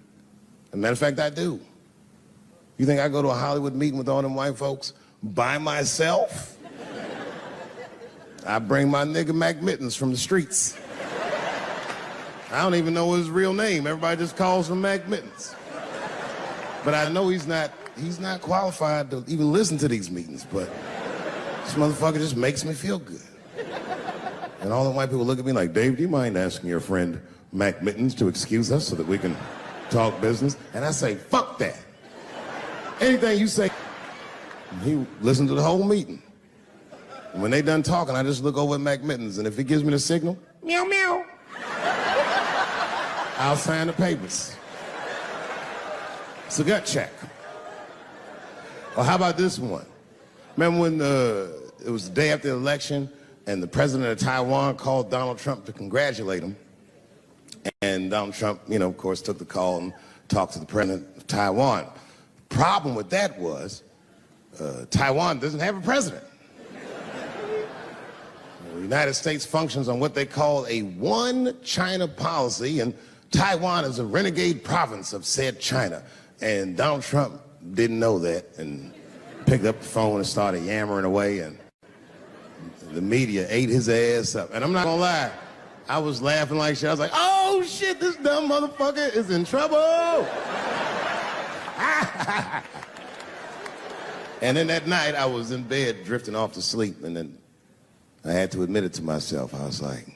As a matter of fact, I do. You think I go to a Hollywood meeting with all them white folks by myself? I bring my nigga Mac Mittens from the streets. I don't even know his real name. Everybody just calls him Mac Mittens. But I know he's not qualified to even listen to these meetings, but this motherfucker just makes me feel good. And all the white people look at me like, Dave, do you mind asking your friend Mac Mittens to excuse us so that we can talk business? And I say, fuck that. Anything you say. He listened to the whole meeting. And when they done talking, I just look over at Mac Mittens, and if he gives me the signal, meow, meow, I'll sign the papers. It's a gut check. Or how about this one? Remember when it was the day after the election and the president of Taiwan called Donald Trump to congratulate him? And Donald Trump, you know, of course, took the call and talked to the president of Taiwan. The problem with that was Taiwan doesn't have a president. The United States functions on what they call a one China policy, and Taiwan is a renegade province of said China. And Donald Trump didn't know that and picked up the phone and started yammering away, and the media ate his ass up. And I'm not gonna lie, I was laughing like shit. I was like, oh shit, this dumb motherfucker is in trouble. And then that night I was in bed drifting off to sleep, and then I had to admit it to myself. I was like,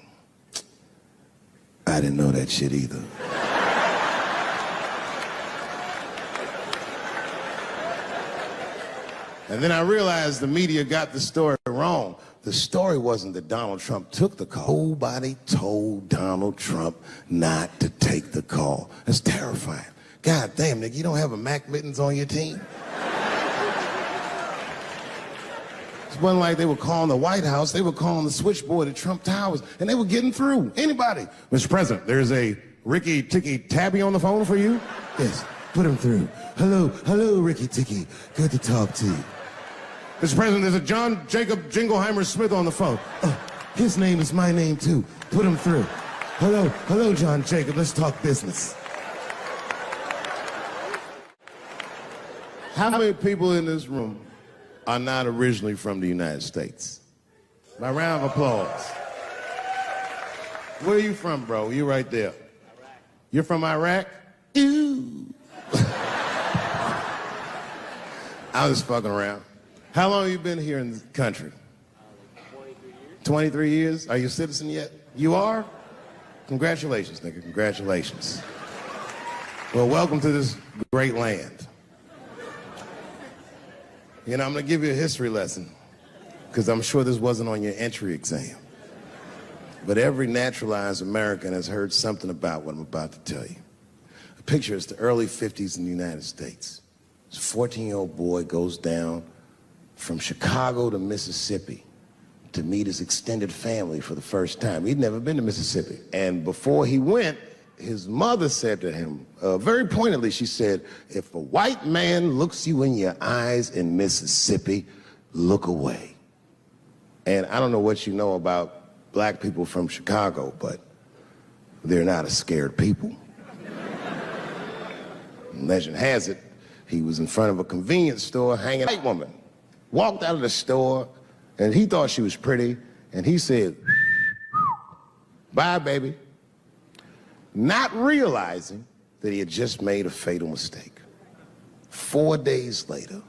I didn't know that shit either. And then I realized the media got the story wrong. The story wasn't that Donald Trump took the call. Nobody told Donald Trump not to take the call. That's terrifying. God damn, nigga, you don't have a Mac Mittens on your team? It wasn't like they were calling the White House. They were calling the switchboard at Trump Towers, and they were getting through. Anybody. Mr. President, there's a Ricky Ticky Tabby on the phone for you? Yes, put him through. Hello, Ricky Ticky. Good to talk to you. Mr. President, there's a John Jacob Jingleheimer Smith on the phone. Oh, his name is my name, too. Put him through. Hello, John Jacob. Let's talk business. How many people in this room are not originally from the United States? My round of applause. Where are you from, bro? You right there. Iraq. You're from Iraq? Ew. I was fucking around. How long have you been here in the country? 23 years. 23 years? Are you a citizen yet? You are? Congratulations, nigga. Congratulations. Well, welcome to this great land. You know, I'm going to give you a history lesson because I'm sure this wasn't on your entry exam. But every naturalized American has heard something about what I'm about to tell you. Picture it's the early 50s in the United States. This 14-year-old boy goes down from Chicago to Mississippi to meet his extended family for the first time. He'd never been to Mississippi. And before he went, his mother said to him, very pointedly, she said, if a white man looks you in your eyes in Mississippi, look away. And I don't know what you know about black people from Chicago, but they're not a scared people. Legend has it, he was in front of a convenience store hanging out. A white woman walked out of the store, and he thought she was pretty, and he said, bye, baby, not realizing that he had just made a fatal mistake. 4 days later,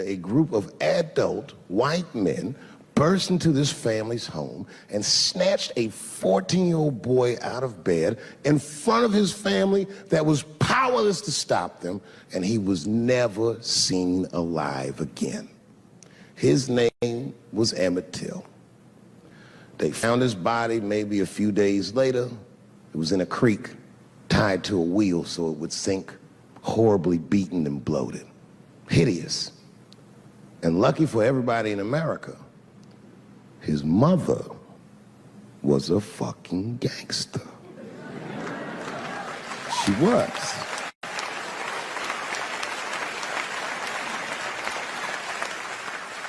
a group of adult white men burst into this family's home and snatched a 14-year-old boy out of bed in front of his family that was powerless to stop them, and he was never seen alive again. His name was Emmett Till. They found his body maybe a few days later. It was in a creek, tied to a wheel so it would sink, horribly beaten and bloated. Hideous. And lucky for everybody in America, his mother was a fucking gangster. She was.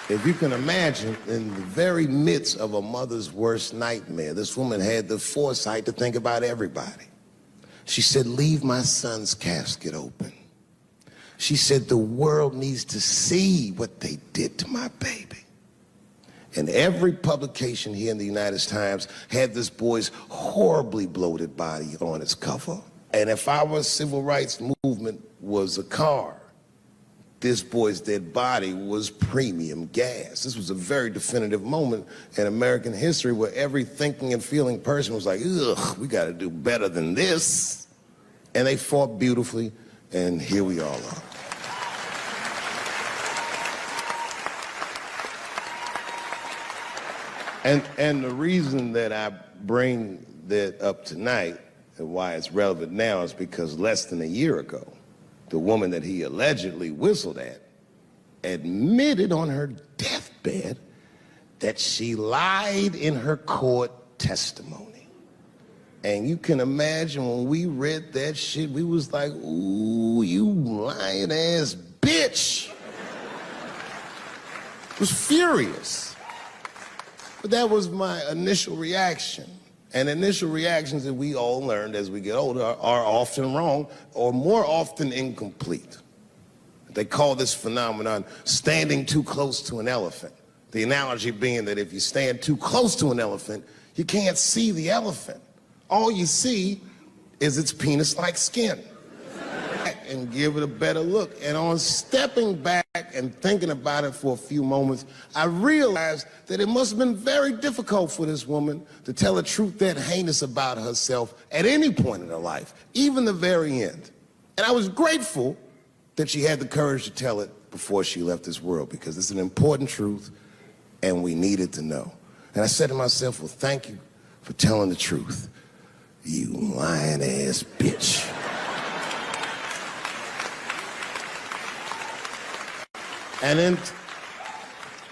If you can imagine, in the very midst of a mother's worst nightmare, this woman had the foresight to think about everybody. She said, leave my son's casket open. She said, the world needs to see what they did to my baby. And every publication here in the United Times had this boy's horribly bloated body on its cover. And if our civil rights movement was a car, this boy's dead body was premium gas. This was a very definitive moment in American history where every thinking and feeling person was like, ugh, we gotta do better than this. And they fought beautifully, and here we all are. And the reason that I bring that up tonight and why it's relevant now is because less than a year ago, the woman that he allegedly whistled at admitted on her deathbed that she lied in her court testimony. And you can imagine when we read that shit, we was like, ooh, you lying ass bitch. Was furious. But that was my initial reaction. And initial reactions that we all learned as we get older are often wrong or more often incomplete. They call this phenomenon standing too close to an elephant. The analogy being that if you stand too close to an elephant, you can't see the elephant. All you see is its penis-like skin. And give it a better look. And on stepping back and thinking about it for a few moments, I realized that it must have been very difficult for this woman to tell a truth that heinous about herself at any point in her life, even the very end. And I was grateful that she had the courage to tell it before she left this world, because it's an important truth and we needed to know. And I said to myself, well, thank you for telling the truth, you lying ass bitch. And then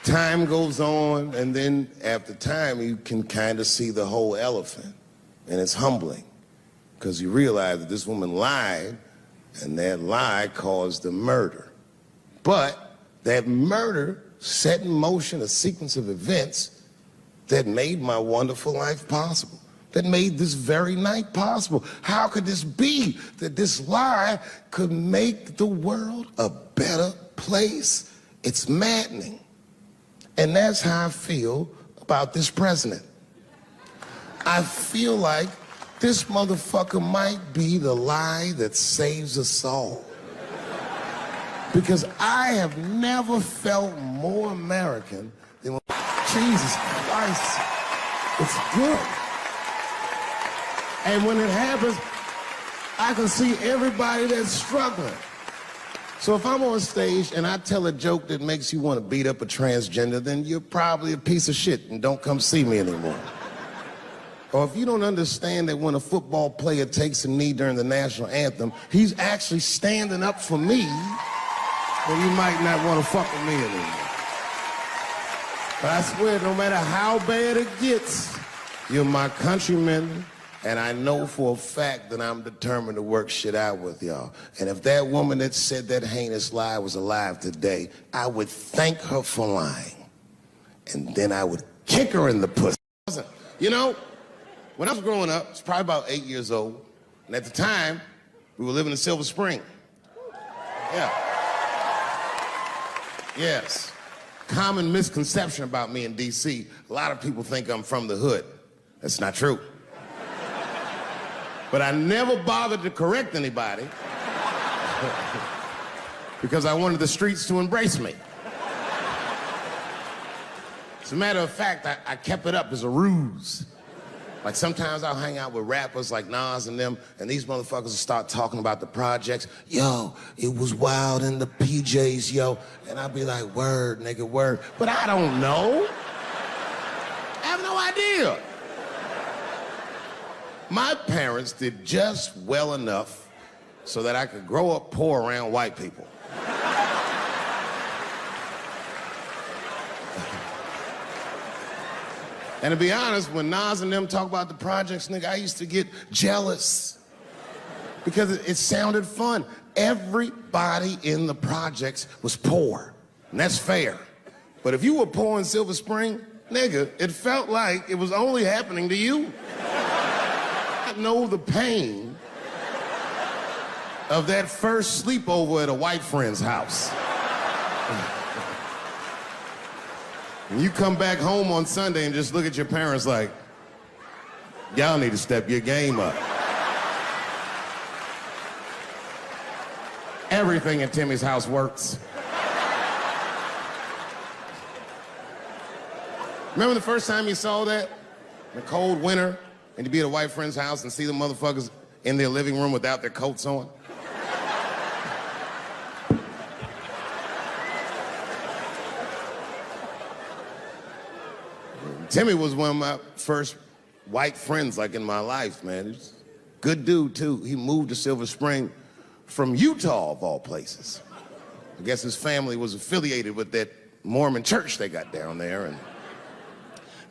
time goes on, and then after time, you can kind of see the whole elephant. And it's humbling, because you realize that this woman lied, and that lie caused a murder. But that murder set in motion a sequence of events that made my wonderful life possible, that made this very night possible. How could this be that this lie could make the world a better place? It's maddening. And that's how I feel about this president. I feel like this motherfucker might be the lie that saves us all. Because I have never felt more American than when, Jesus Christ, it's good. And when it happens, I can see everybody that's struggling. So if I'm on stage and I tell a joke that makes you want to beat up a transgender, then you're probably a piece of shit and don't come see me anymore. Or if you don't understand that when a football player takes a knee during the national anthem, he's actually standing up for me, then you might not want to fuck with me anymore. But I swear, no matter how bad it gets, you're my countrymen, and I know for a fact that I'm determined to work shit out with y'all. And if that woman that said that heinous lie was alive today, I would thank her for lying. And then I would kick her in the pussy. You know, when I was growing up, I was probably about 8 years old, and at the time, we were living in Silver Spring. Yeah. Yes. Common misconception about me in D.C. A lot of people think I'm from the hood. That's not true. But I never bothered to correct anybody because I wanted the streets to embrace me. As a matter of fact, I kept it up as a ruse. Like sometimes I'll hang out with rappers like Nas and them, and these motherfuckers will start talking about the projects. Yo, it was wild in the PJs, yo. And I'll be like, word, nigga, word. But I don't know. I have no idea. My parents did just well enough so that I could grow up poor around white people. And to be honest, when Nas and them talk about the projects, nigga, I used to get jealous because it sounded fun. Everybody in the projects was poor, and that's fair. But if you were poor in Silver Spring, nigga, it felt like it was only happening to you. I know the pain of that first sleepover at a white friend's house. And you come back home on Sunday and just look at your parents like, y'all need to step your game up. Everything in Timmy's house works. Remember the first time you saw that? In the cold winter, and you'd be at a white friend's house and see the motherfuckers in their living room without their coats on? Timmy was one of my first white friends, like, in my life, man. He's a good dude, too. He moved to Silver Spring from Utah, of all places. I guess his family was affiliated with that Mormon church they got down there, and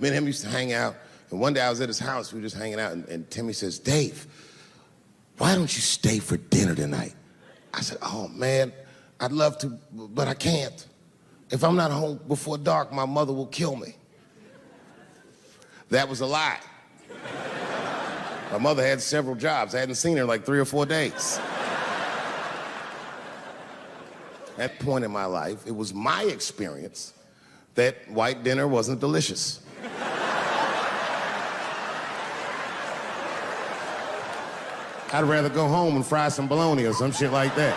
me and him used to hang out. And one day I was at his house, we were just hanging out, and Timmy says, Dave, why don't you stay for dinner tonight? I said, oh, man, I'd love to, but I can't. If I'm not home before dark, my mother will kill me. That was a lie. My mother had several jobs. I hadn't seen her in like 3 or 4 days. At that point in my life, it was my experience that white dinner wasn't delicious. I'd rather go home and fry some bologna or some shit like that.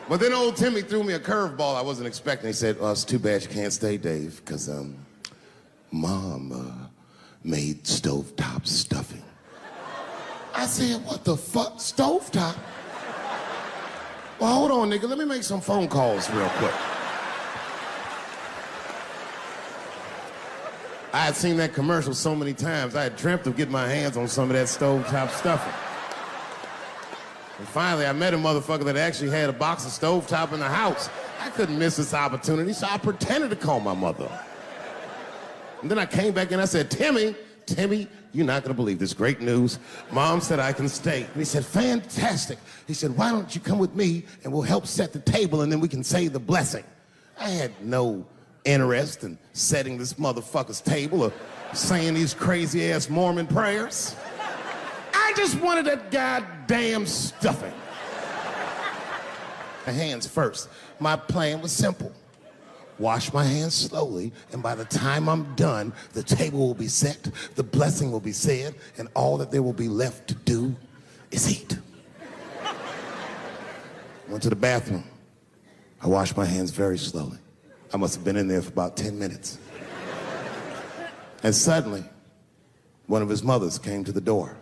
But then old Timmy threw me a curveball I wasn't expecting. He said, it's too bad you can't stay, Dave, because Mom made stovetop stuffing. I said, what the fuck, stovetop? Well, hold on, nigga, let me make some phone calls real quick. I had seen that commercial so many times, I had dreamt of getting my hands on some of that stovetop stuffing. And finally, I met a motherfucker that actually had a box of stovetop in the house. I couldn't miss this opportunity, so I pretended to call my mother. And then I came back and I said, Timmy, you're not gonna believe this great news. Mom said I can stay. And he said, fantastic. He said, why don't you come with me and we'll help set the table and then we can say the blessing. I had no interest in setting this motherfucker's table or saying these crazy ass Mormon prayers. I just wanted that goddamn stuffing. My hands first. My plan was simple. wash my hands slowly, and by the time I'm done, the table will be set, the blessing will be said, and all that there will be left to do is eat. Went to the bathroom. I washed my hands very slowly. I must have been in there for about 10 minutes. And suddenly, one of his mothers came to the door.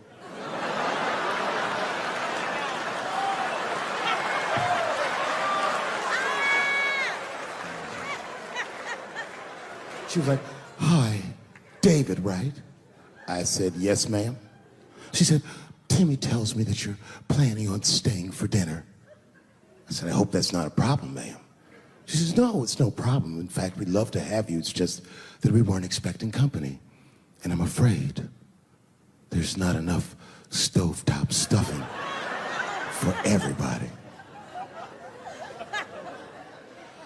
She was like, "Hi, David, right?" I said, "Yes, ma'am." She said, "Timmy tells me that you're planning on staying for dinner." I said, "I hope that's not a problem, ma'am." She says, "No, it's no problem. In fact, we'd love to have you. It's just that we weren't expecting company. And I'm afraid there's not enough stovetop stuffing for everybody."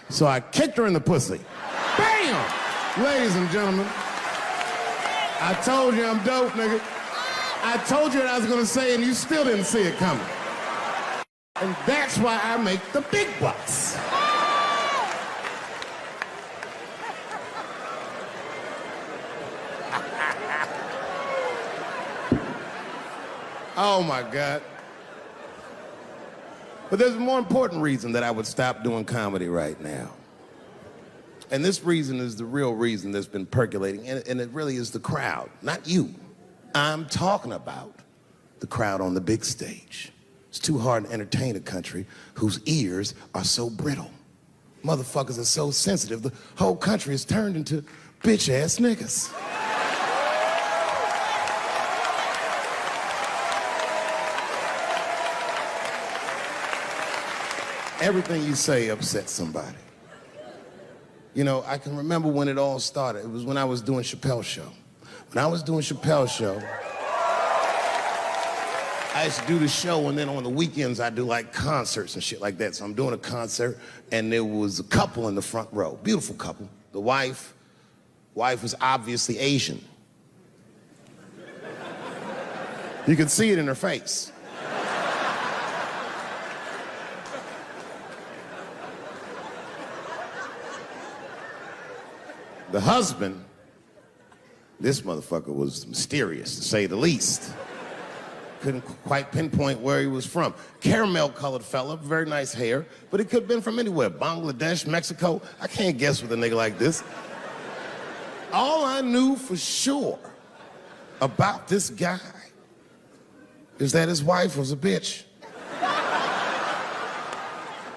So I kicked her in the pussy. Bam! Ladies and gentlemen, I told you I'm dope, nigga. I told you what I was gonna say, and you still didn't see it coming. And that's why I make the big bucks. Oh my God. But there's a more important reason that I would stop doing comedy right now. And this reason is the real reason that's been percolating, and it really is the crowd, not you. I'm talking about the crowd on the big stage. It's too hard to entertain a country whose ears are so brittle. Motherfuckers are so sensitive, the whole country is turned into bitch-ass niggas. Everything you say upsets somebody. You know, I can remember when it all started. It was when I was doing Chappelle show. When I was doing Chappelle show, I used to do the show, and then on the weekends I do like concerts and shit like that. So I'm doing a concert, and there was a couple in the front row, beautiful couple. The wife was obviously Asian. You could see it in her face. The husband, this motherfucker was mysterious, to say the least. Couldn't quite pinpoint where he was from. Caramel-colored fella, very nice hair, but he could have been from anywhere. Bangladesh, Mexico. I can't guess with a nigga like this. All I knew for sure about this guy is that his wife was a bitch.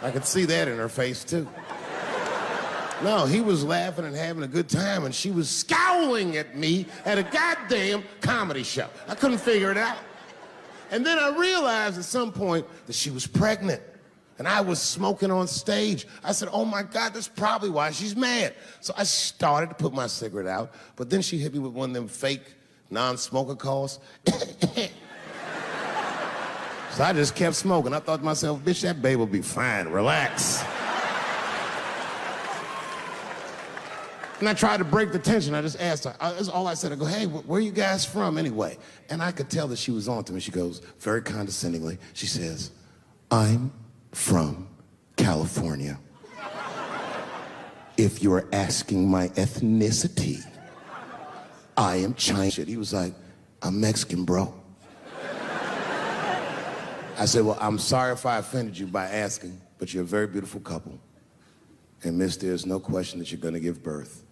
I could see that in her face, too. No, he was laughing and having a good time, and she was scowling at me at a goddamn comedy show. I couldn't figure it out. And then I realized at some point that she was pregnant, and I was smoking on stage. I said, "Oh my God, that's probably why she's mad." So I started to put my cigarette out, but then she hit me with one of them fake non-smoker calls. So I just kept smoking. I thought to myself, bitch, that babe will be fine, relax. And I tried to break the tension. I just asked her. That's all I said. I go, "Hey, where are you guys from anyway?" And I could tell that she was on to me. She goes, very condescendingly, she says, "I'm from California. If you're asking my ethnicity, I am Chinese." He was like, "I'm Mexican, bro." I said, "Well, I'm sorry if I offended you by asking, but you're a very beautiful couple. And miss, there's no question that you're gonna give birth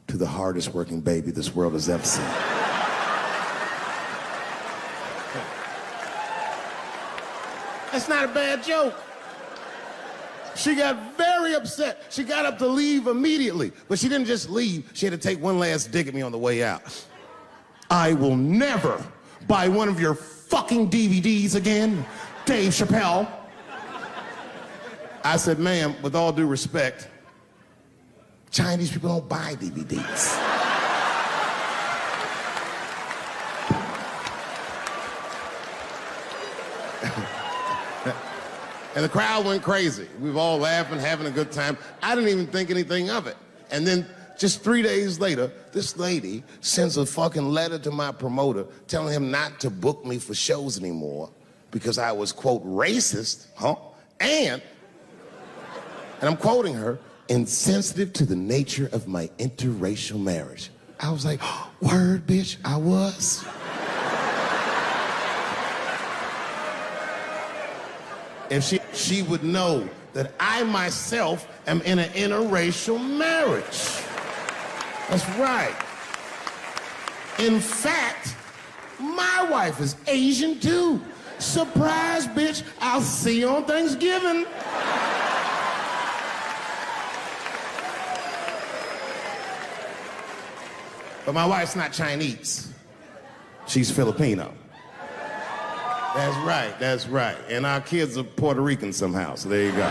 to the hardest working baby this world has ever seen." That's not a bad joke. She got very upset. She got up to leave immediately, but she didn't just leave. She had to take one last dig at me on the way out. "I will never buy one of your fucking DVDs again, Dave Chappelle." I said, "Ma'am, with all due respect, Chinese people don't buy DVDs." And the crowd went crazy. We were all laughing, having a good time. I didn't even think anything of it. And then just 3 days later, this lady sends a fucking letter to my promoter telling him not to book me for shows anymore because I was, quote, racist, and I'm quoting her, insensitive to the nature of my interracial marriage. I was like, word, bitch, I was. If she would know that I myself am in an interracial marriage. That's right. In fact, my wife is Asian too. Surprise, bitch, I'll see you on Thanksgiving. But my wife's not Chinese. She's Filipino. That's right. And our kids are Puerto Rican somehow, so there you go.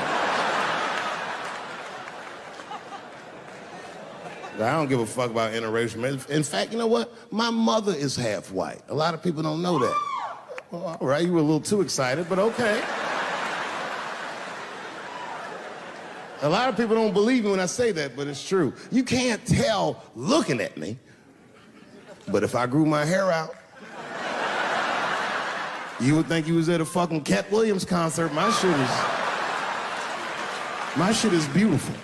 I don't give a fuck about interracial marriage. In fact, you know what? My mother is half white. A lot of people don't know that. Well, all right, you were a little too excited, but okay. A lot of people don't believe me when I say that, but it's true. You can't tell looking at me, but if I grew my hair out, you would think you was at a fucking Cat Williams concert. My shit is beautiful.